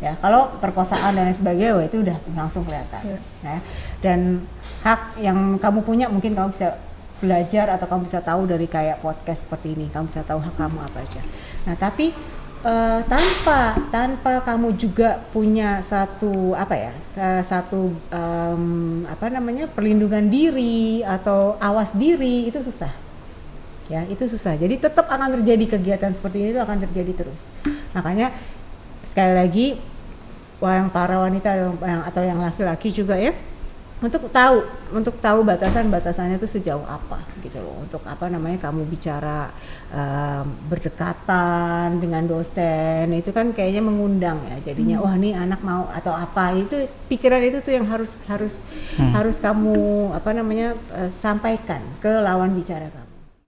Ya, kalau perkosaan dan lain sebagainya itu udah langsung kelihatan. Ya. Dan hak yang kamu punya mungkin kamu bisa belajar atau kamu bisa tahu dari kayak podcast seperti ini, kamu bisa tahu hak kamu apa aja. Nah, tapi tanpa kamu juga punya perlindungan diri atau awas diri, itu susah ya, itu susah. Jadi tetap akan terjadi kegiatan seperti ini, itu akan terjadi terus. Makanya sekali lagi yang para wanita atau yang laki-laki juga ya, untuk tahu batasannya itu sejauh apa gitu loh. Untuk kamu bicara berdekatan dengan dosen itu kan kayaknya mengundang ya, jadinya wah nih anak mau atau apa, itu pikiran itu tuh yang harus kamu sampaikan ke lawan bicara kamu.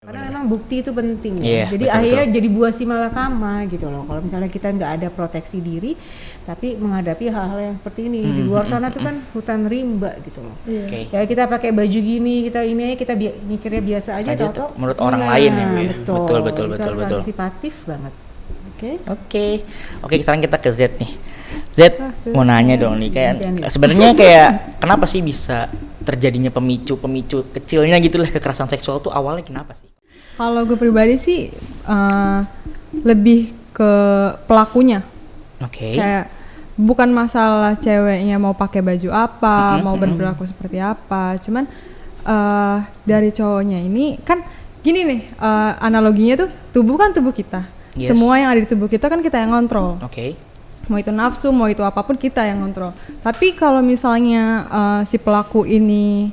Karena memang bukti itu penting ya. Jadi akhirnya jadi buah si malakama gitu loh. Kalau misalnya kita nggak ada proteksi diri, tapi menghadapi hal-hal yang seperti ini di luar sana tuh kan hutan rimba gitu loh. Ya kita pakai baju gini, kita mikirnya biasa aja tau menurut orang lain ya. Betul. Antisipatif banget. Oke, sekarang kita ke Z nih. Z mau nanya dong nih, kayak sebenarnya kayak kenapa sih bisa terjadinya pemicu kecilnya gitu lah kekerasan seksual tuh awalnya kenapa sih? Kalau gue pribadi sih lebih ke pelakunya. Kayak bukan masalah ceweknya mau pakai baju apa, mau berperilaku seperti apa, cuman dari cowoknya ini kan gini nih, analoginya tuh tubuh kan tubuh kita. Semua yang ada di tubuh kita kan kita yang ngontrol. Mau itu nafsu, mau itu apapun kita yang ngontrol. Tapi kalau misalnya si pelaku ini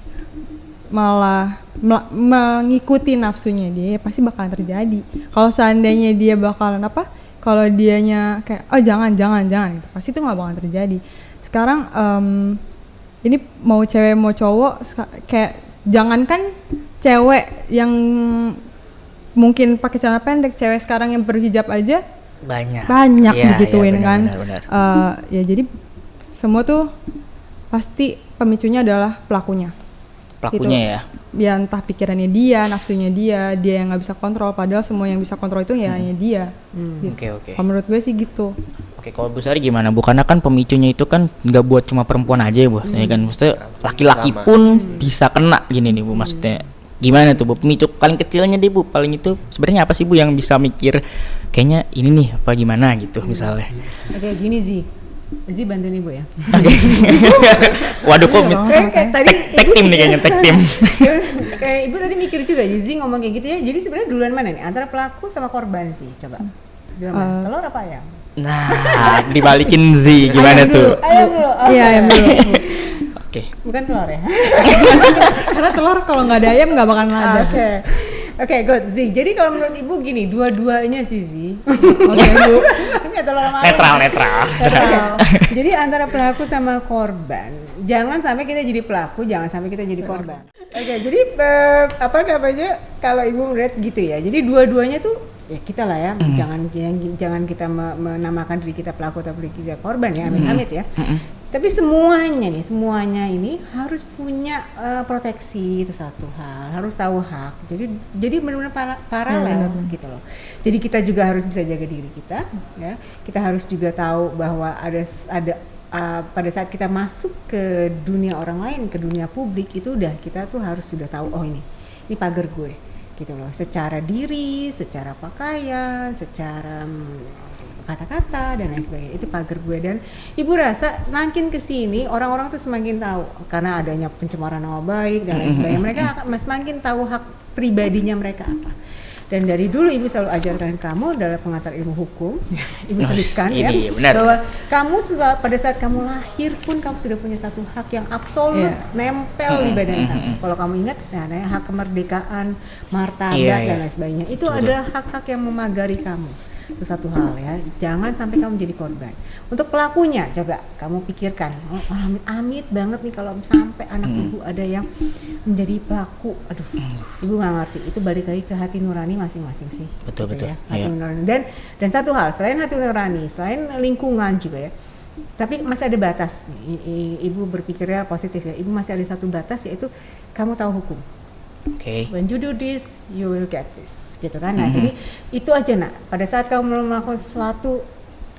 malah mengikuti nafsunya dia, pasti bakalan terjadi. Kalau seandainya dia bakalan kalau dianya kayak jangan gitu, pasti itu nggak bakalan terjadi. Sekarang ini mau cewek mau cowok, kayak jangankan cewek yang mungkin pakai celana pendek, cewek sekarang yang berhijab aja banyak digituin kan. Benar. Ya jadi semua tuh pasti pemicunya adalah pelakunya gitu. Ya entah pikirannya dia, nafsunya dia yang nggak bisa kontrol, padahal semua yang bisa kontrol itu ya hanya dia. Gitu. Kalau menurut gue sih gitu. Kalau Bu Sari gimana Bu? Karena kan pemicunya itu kan nggak buat cuma perempuan aja ya Bu, ya kan, maksudnya laki-laki pun bisa kena gini nih Bu, maksudnya gimana tuh Bu, pemicu paling kecilnya deh Bu, paling itu sebenarnya apa sih Bu yang bisa mikir kayaknya ini nih apa gimana gitu misalnya? Gini sih, Zizi bantuin ibu ya. Oke. Waduh kok Kayak tadi tag team nih kayaknya tag team. kayak ibu tadi mikir juga Zizi ngomong kayak gitu ya. Jadi sebenarnya duluan mana nih? Antara pelaku sama korban sih. Coba. Duluan mana? Telur apa ayam? Nah, dibalikin Z gimana Ayam tuh? dulu. Ayam dulu. Oke. Iya, ayam dulu. Oke. Bukan telur ya. Karena telur kalau nggak ada ayam nggak bakalan ada. Oke. Oke, good. Zi. Jadi kalau menurut ibu gini, dua-duanya sih Zi. Oke, Bu. Ini telur sama ayam. Netral. Netral. Jadi antara pelaku sama korban, jangan sampai kita jadi pelaku, jangan sampai kita jadi korban. Oke, jadi apa namanya? Kalau ibu melihat gitu ya. Jadi dua-duanya tuh ya kita lah ya, jangan kita menamakan diri kita pelaku atau diri kita korban ya, amit-amit ya. Tapi semuanya ini harus punya proteksi, itu satu hal, harus tahu hak. Jadi benar-benar paralel gitu loh. Jadi kita juga harus bisa jaga diri kita, ya. Kita harus juga tahu bahwa ada pada saat kita masuk ke dunia orang lain, ke dunia publik itu kita tuh harus sudah tahu, oh ini pagar gue, gitu loh. Secara diri, secara pakaian, secara kata-kata dan lain sebagainya, itu pagar gue. Dan ibu rasa makin kesini orang-orang tuh semakin tahu karena adanya pencemaran nama baik dan lain sebagainya, mereka akan semakin tahu hak pribadinya mereka apa. Dan dari dulu ibu selalu ajarkan kamu dalam pengantar ilmu hukum, ibu sebutkan ya, bahwa kamu pada saat kamu lahir pun kamu sudah punya satu hak yang absolut nempel di badan kamu. Kalau kamu ingat, namanya hak kemerdekaan, martabat dan lain sebagainya. Itu adalah hak-hak yang memagari kamu. Itu satu hal ya, jangan sampai kamu jadi korban. Untuk pelakunya coba kamu pikirkan, oh, amit-amit banget nih kalau sampai anak ibu ada yang menjadi pelaku. Aduh, ibu nggak ngerti. Itu balik lagi ke hati nurani masing-masing sih. Betul. Ya, hati nurani. Dan satu hal, selain hati nurani, selain lingkungan juga ya, tapi masih ada batas. Ibu berpikirnya positif ya. Ibu masih ada satu batas, yaitu kamu tahu hukum. Oke. When you do this, you will get this. Gitu kan. Nah, jadi itu aja nak. Pada saat kamu melakukan sesuatu,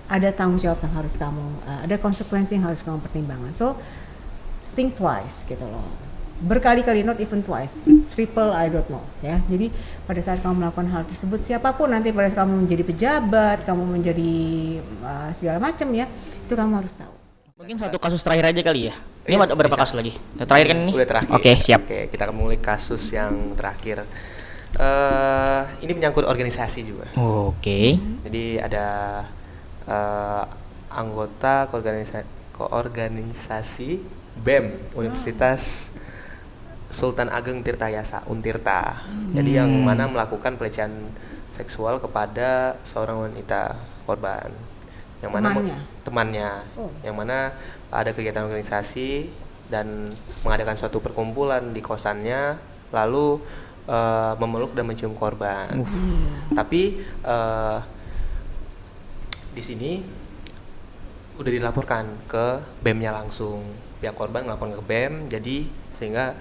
ada tanggung jawab yang harus kamu, ada konsekuensi yang harus kamu pertimbangkan. So think twice gitu loh. Berkali-kali, not even twice, triple I don't know ya. Jadi pada saat kamu melakukan hal tersebut, siapapun nanti pada saat kamu menjadi pejabat, kamu menjadi segala macam ya, itu kamu harus tahu. Mungkin satu kasus terakhir aja kali ya. Ini ada berapa kasus lagi? Terakhir kan ini? Udah terakhir. Oke, siap. Oke, kita akan mulai kasus yang terakhir. Ini menyangkut organisasi juga. Oke. Jadi ada anggota koorganisasi BEM Universitas Sultan Ageng Tirtayasa Untirta. Jadi yang mana melakukan pelecehan seksual kepada seorang wanita korban. Yang mana temannya. Yang mana ada kegiatan organisasi dan mengadakan suatu perkumpulan di kosannya, lalu memeluk dan mencium korban. Tapi di sini udah dilaporkan ke BEM-nya langsung. Pihak korban melaporkan ke BEM, jadi sehingga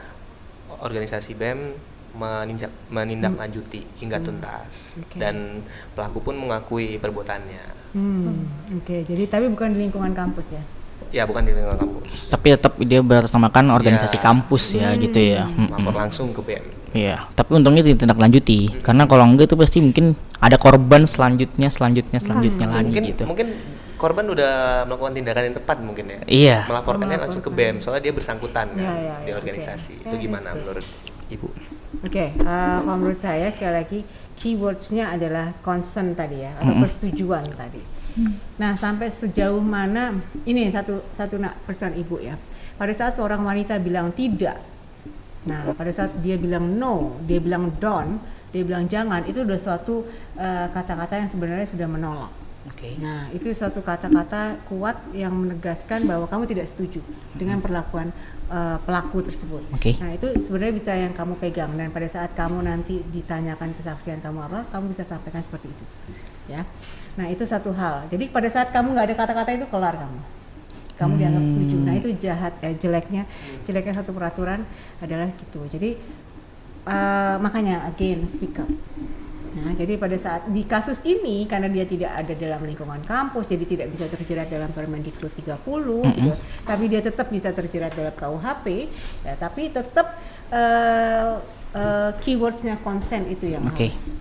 organisasi BEM menindaklanjuti hingga tuntas. Dan pelaku pun mengakui perbuatannya. Oke, jadi tapi bukan di lingkungan kampus ya? Ya, bukan di lingkungan kampus. Tapi tetap dia beratasnamakan organisasi kampus ya, gitu ya. Lapor langsung ke BEM. Iya, tapi untungnya ditindaklanjuti. Karena kalau enggak itu pasti mungkin ada korban selanjutnya lagi gitu. Mungkin korban udah melakukan tindakan yang tepat mungkin ya. Iya. Melaporkannya langsung ke BEM soalnya dia bersangkutan kan di Ya, organisasi. Itu gimana menurut Ibu? Oke, kalau menurut saya sekali lagi keywords-nya adalah concern tadi ya, atau persetujuan tadi. Nah, sampai sejauh mana ini satu persoalan ibu ya. Pada saat seorang wanita bilang tidak, nah pada saat dia bilang no, dia bilang don't, dia bilang jangan, itu udah suatu kata-kata yang sebenarnya sudah menolak. Oke. Nah, itu suatu kata-kata kuat yang menegaskan bahwa kamu tidak setuju dengan perlakuan pelaku tersebut. Nah, itu sebenarnya bisa yang kamu pegang, dan pada saat kamu nanti ditanyakan kesaksian kamu apa, kamu bisa sampaikan seperti itu. Ya. Nah, itu satu hal. Jadi pada saat kamu nggak ada kata-kata itu, kelar kamu dianggap setuju. Nah, itu jeleknya satu peraturan adalah gitu. Jadi makanya again speak up. Nah, jadi pada saat di kasus ini, karena dia tidak ada dalam lingkungan kampus, jadi tidak bisa terjerat dalam Permendikbud 30 gitu, tapi dia tetap bisa terjerat dalam KUHP ya, tapi tetap keywordsnya consent itu yang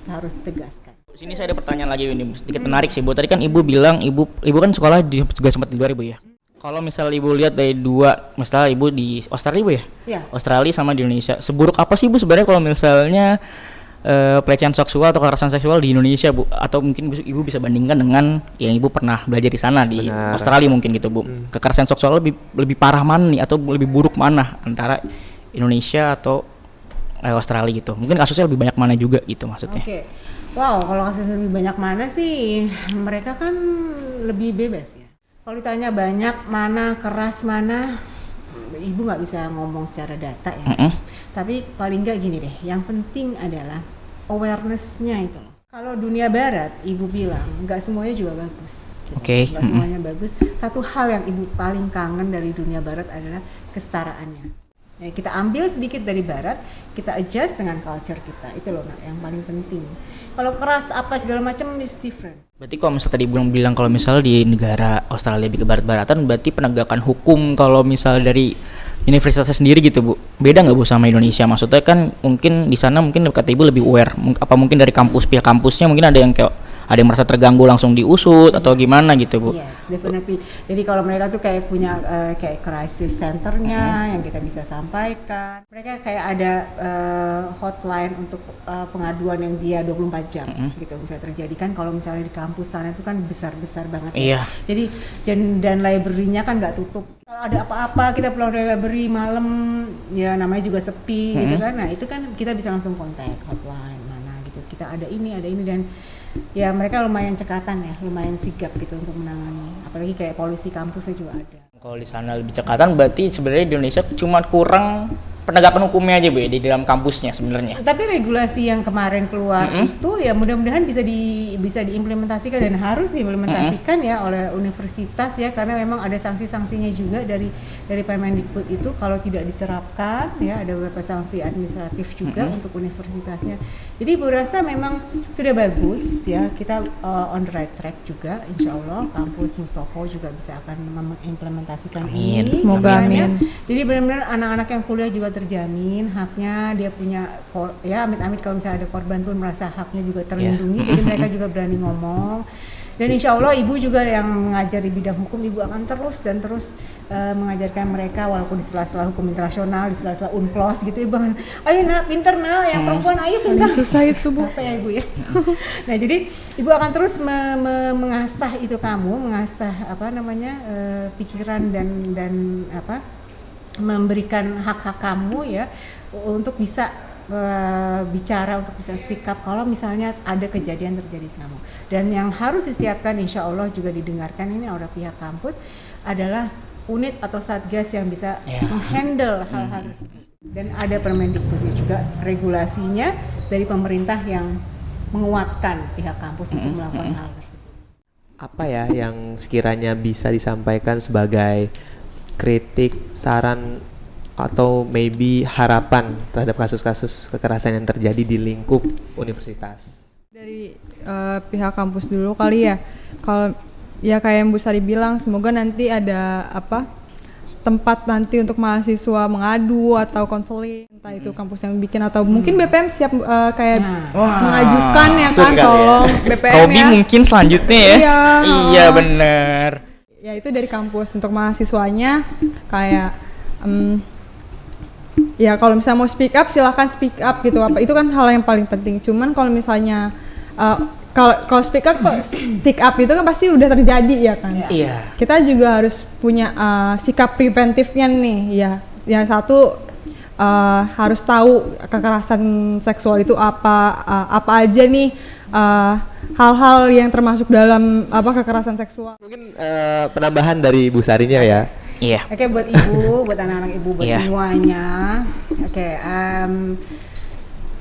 harus ditegaskan. Sini saya ada pertanyaan lagi ini, sedikit menarik sih Bu. Tadi kan Ibu bilang Ibu kan sekolah juga sempat di luar Ibu ya. Kalau misal Ibu lihat dari dua, misalnya Ibu di Australia Ibu ya? Iya. Australia sama di Indonesia. Seburuk apa sih Bu sebenarnya kalau misalnya pelecehan seksual atau kekerasan seksual di Indonesia Bu? Atau mungkin Ibu bisa bandingkan dengan yang Ibu pernah belajar di sana di Benar. Australia mungkin gitu Bu. Kekerasan seksual lebih parah mana nih atau lebih buruk mana antara Indonesia atau Australia gitu? Mungkin kasusnya lebih banyak mana juga gitu maksudnya. Oke. Wow, kalau kasus lebih banyak mana sih? Mereka kan lebih bebas ya. Kalau ditanya banyak mana, keras mana, Ibu nggak bisa ngomong secara data ya. Tapi paling nggak gini deh, yang penting adalah awareness-nya itu loh. Kalau dunia barat, Ibu bilang nggak semuanya juga bagus. Gitu. Oke. Nggak semuanya bagus. Satu hal yang Ibu paling kangen dari dunia barat adalah kesetaraannya. Ya, kita ambil sedikit dari barat, kita adjust dengan culture kita. Itu loh Nak, yang paling penting. Kalau keras apa segala macam is different. Berarti kalau misalnya tadi Ibu bilang kalau misalnya di negara Australia lebih ke barat-baratan, berarti penegakan hukum kalau misalnya dari universitasnya sendiri gitu Bu, beda nggak Bu sama Indonesia? Maksudnya kan mungkin di sana mungkin kata Ibu lebih aware, apa mungkin dari pihak kampusnya mungkin ada yang kayak ada yang merasa terganggu langsung diusut atau gimana gitu Bu? Yes, definitely. Jadi kalau mereka tuh kayak punya kayak crisis centernya yang kita bisa sampaikan. Mereka kayak ada hotline untuk pengaduan yang dia 24 jam gitu bisa terjadi kan kalau misalnya di kampus sana itu kan besar-besar banget Iya. ya. Jadi dan library-nya kan nggak tutup. Kalau ada apa-apa kita pulang dari library malam ya namanya juga sepi gitu kan. Nah, itu kan kita bisa langsung kontak hotline mana gitu. Kita ada ini dan ya mereka lumayan cekatan ya, lumayan sigap gitu untuk menangani. Apalagi kayak polisi kampusnya juga ada. Kalau di sana lebih cekatan, berarti sebenarnya di Indonesia cuma kurang penegakan hukumnya aja Bu ya, di dalam kampusnya sebenarnya. Tapi regulasi yang kemarin keluar itu ya mudah-mudahan bisa diimplementasikan dan harus diimplementasikan ya oleh universitas ya, karena memang ada sanksi-sanksinya juga dari Permendikbud itu kalau tidak diterapkan ya, ada beberapa sanksi administratif juga untuk universitasnya. Jadi Ibu rasa memang sudah bagus ya, kita on the right track juga, insya Allah kampus Mustopo juga bisa akan mengimplementasikan Amin. ini. Semoga Ya. amin. Jadi benar-benar anak-anak yang kuliah juga terjamin haknya, dia punya ya amit-amit kalau misalnya ada korban pun merasa haknya juga terlindungi, jadi mereka juga berani ngomong. Dan insya Allah Ibu juga yang mengajar di bidang hukum, Ibu akan terus mengajarkan mereka walaupun di sela-sela hukum internasional, di sela-sela UNCLOS gitu. Ibu akan, ayo Nak, pinter Nak, yang perempuan ayo pinter. Susah itu Bu. Capek ya Ibu ya. Nah jadi Ibu akan terus mengasah itu mengasah pikiran dan memberikan hak-hak kamu ya untuk bisa bicara, untuk bisa speak up kalau misalnya ada kejadian terjadi sama. Dan yang harus disiapkan insya Allah juga didengarkan ini oleh pihak kampus adalah unit atau satgas yang bisa menghandle hal-hal tersebut. Dan ada Permendikbudnya juga, regulasinya dari pemerintah yang menguatkan pihak kampus untuk melakukan hal tersebut. Apa ya yang sekiranya bisa disampaikan sebagai kritik, saran, atau maybe harapan terhadap kasus-kasus kekerasan yang terjadi di lingkup universitas? Dari pihak kampus dulu kali ya. Kalau ya kayak yang Bu Sari bilang, semoga nanti ada tempat nanti untuk mahasiswa mengadu atau konseling, entah itu kampus yang bikin atau mungkin BPM siap kayak mengajukan ya kan, tolong BPM Robi ya. mungkin selanjutnya ya. Iya bener. Ya itu dari kampus untuk mahasiswanya kayak ya kalau misalnya mau speak up silahkan speak up gitu, itu kan hal yang paling penting. Cuman kalau misalnya kalau speak up itu kan pasti udah terjadi ya kan. Iya. Kita juga harus punya sikap preventifnya nih ya. Yang satu harus tahu kekerasan seksual itu apa aja nih, hal-hal yang termasuk dalam kekerasan seksual. Mungkin penambahan dari Bu Sarinya ya. Iya. Oke, buat Ibu, buat anak-anak Ibu, buat semuanya. Oke,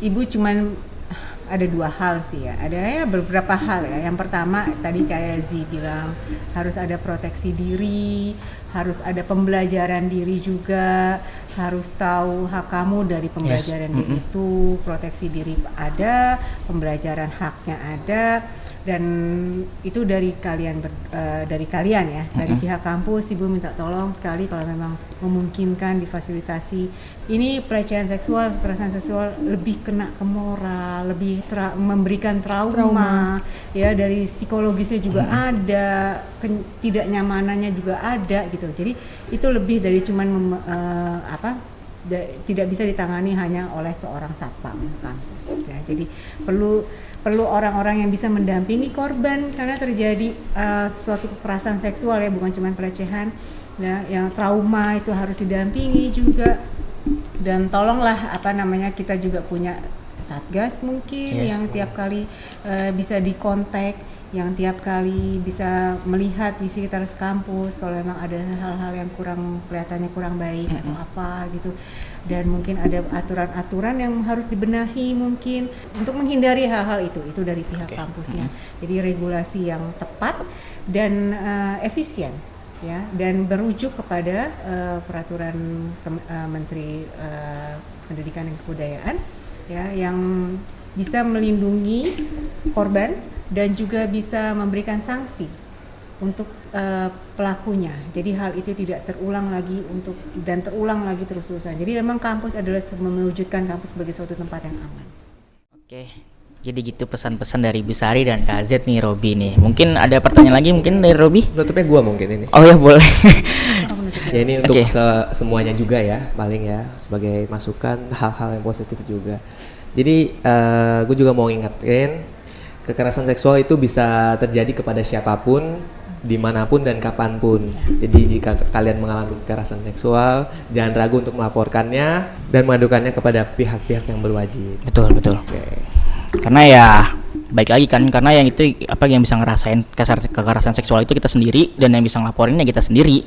Ibu cuman ada dua hal sih ya, ada ya beberapa hal ya. Yang pertama tadi kayak Zi bilang harus ada proteksi diri, harus ada pembelajaran diri juga, harus tahu hak kamu dari pembelajaran diri itu, proteksi diri ada, pembelajaran haknya ada. Dan itu dari kalian ya, dari pihak kampus. Ibu minta tolong sekali kalau memang memungkinkan difasilitasi. Ini pelecehan seksual, kekerasan seksual lebih kena ke moral, lebih memberikan trauma, ya, dari psikologisnya juga ada, ketidaknyamanannya juga ada gitu. Jadi itu lebih dari cuman tidak bisa ditangani hanya oleh seorang satpam kampus ya. Jadi perlu orang-orang yang bisa mendampingi korban misalnya terjadi suatu kekerasan seksual ya, bukan cuma pelecehan ya, yang trauma itu harus didampingi juga. Dan tolonglah kita juga punya satgas mungkin yang tiap kali bisa dikontak, yang tiap kali bisa melihat di sekitar kampus kalau memang ada hal-hal yang kelihatannya kurang baik atau apa gitu. Dan mungkin ada aturan-aturan yang harus dibenahi mungkin untuk menghindari hal-hal itu dari pihak kampusnya. Jadi regulasi yang tepat dan efisien ya, dan merujuk kepada peraturan Menteri Pendidikan dan Kebudayaan ya, yang bisa melindungi korban dan juga bisa memberikan sanksi untuk pelakunya. Jadi hal itu tidak terulang lagi terus-terusan. Jadi memang kampus adalah mewujudkan kampus sebagai suatu tempat yang aman. Oke. Jadi gitu pesan-pesan dari Bu Sari dan Kak Z nih, Robi nih. Mungkin ada pertanyaan lagi mungkin dari Robi? Penutupnya gua mungkin ini. Oh ya boleh. Ya ini untuk semuanya juga ya, paling ya sebagai masukan hal-hal yang positif juga. Jadi gue juga mau ingatkan, kekerasan seksual itu bisa terjadi kepada siapapun, dimanapun dan kapanpun. Jadi jika kalian mengalami kekerasan seksual, jangan ragu untuk melaporkannya dan mengadukannya kepada pihak-pihak yang berwajib. Betul. Oke. Karena ya baik lagi kan, karena yang itu yang bisa ngerasain kekerasan seksual itu kita sendiri, dan yang bisa ngelaporinnya kita sendiri.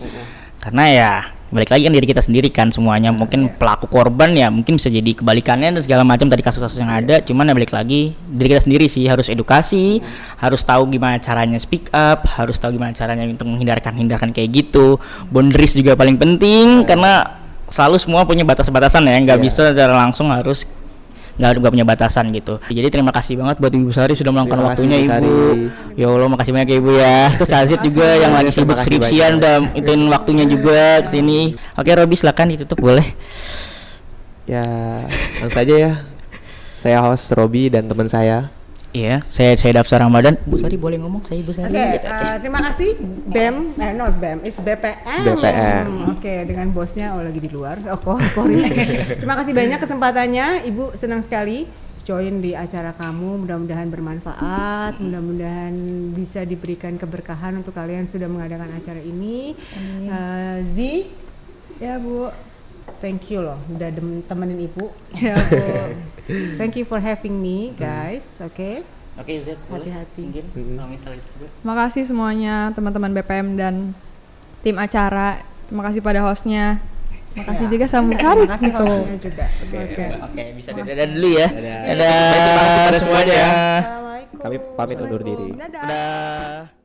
Karena ya balik lagi kan diri kita sendiri kan semuanya. Mungkin pelaku korban ya mungkin bisa jadi kebalikannya dan segala macam tadi kasus-kasus yang ada. Cuman ya balik lagi diri kita sendiri sih, harus edukasi, harus tahu gimana caranya speak up, harus tahu gimana caranya untuk menghindarkan kayak gitu. Boundaries juga paling penting karena selalu semua punya batas-batasan ya, nggak bisa secara langsung harus nggak punya batasan gitu. Jadi terima kasih banget buat Ibu Sari sudah meluangkan waktunya Ibu. Ya Allah, makasih banyak ya Ibu ya. Terus Kazit juga yang lagi sibuk skripsian udah ituin waktunya juga ke sini. Oke Robi silakan ditutup boleh. Ya, langsung saja ya. Saya host Robi dan teman saya. Iya, saya Dafsar Ramadan. Bu Sari boleh ngomong, saya Ibu Sari. Oke, terima kasih BEM, not BEM, it's BPM. Oke, dengan bosnya lagi di luar. Terima kasih banyak kesempatannya, Ibu, senang sekali join di acara kamu. Mudah-mudahan bermanfaat, mudah-mudahan bisa diberikan keberkahan untuk kalian sudah mengadakan acara ini. Z, Ya Bu. thank you loh, udah temenin Ibu. Ya Bu. Thank you for having me, guys. Oke. Oke, Z, Hati-hati. mungkin kalau misalnya itu juga. Makasih semuanya teman-teman BPM dan tim acara. Terima kasih pada hostnya. Makasih juga sama Bu Sari. Terima kasih gitu. hostnya juga. Oke, bisa dadah dulu ya. Dadah. Dadah. Terima kasih pada semuanya. Assalamualaikum. Kami pamit undur diri. Dadah. Dadah.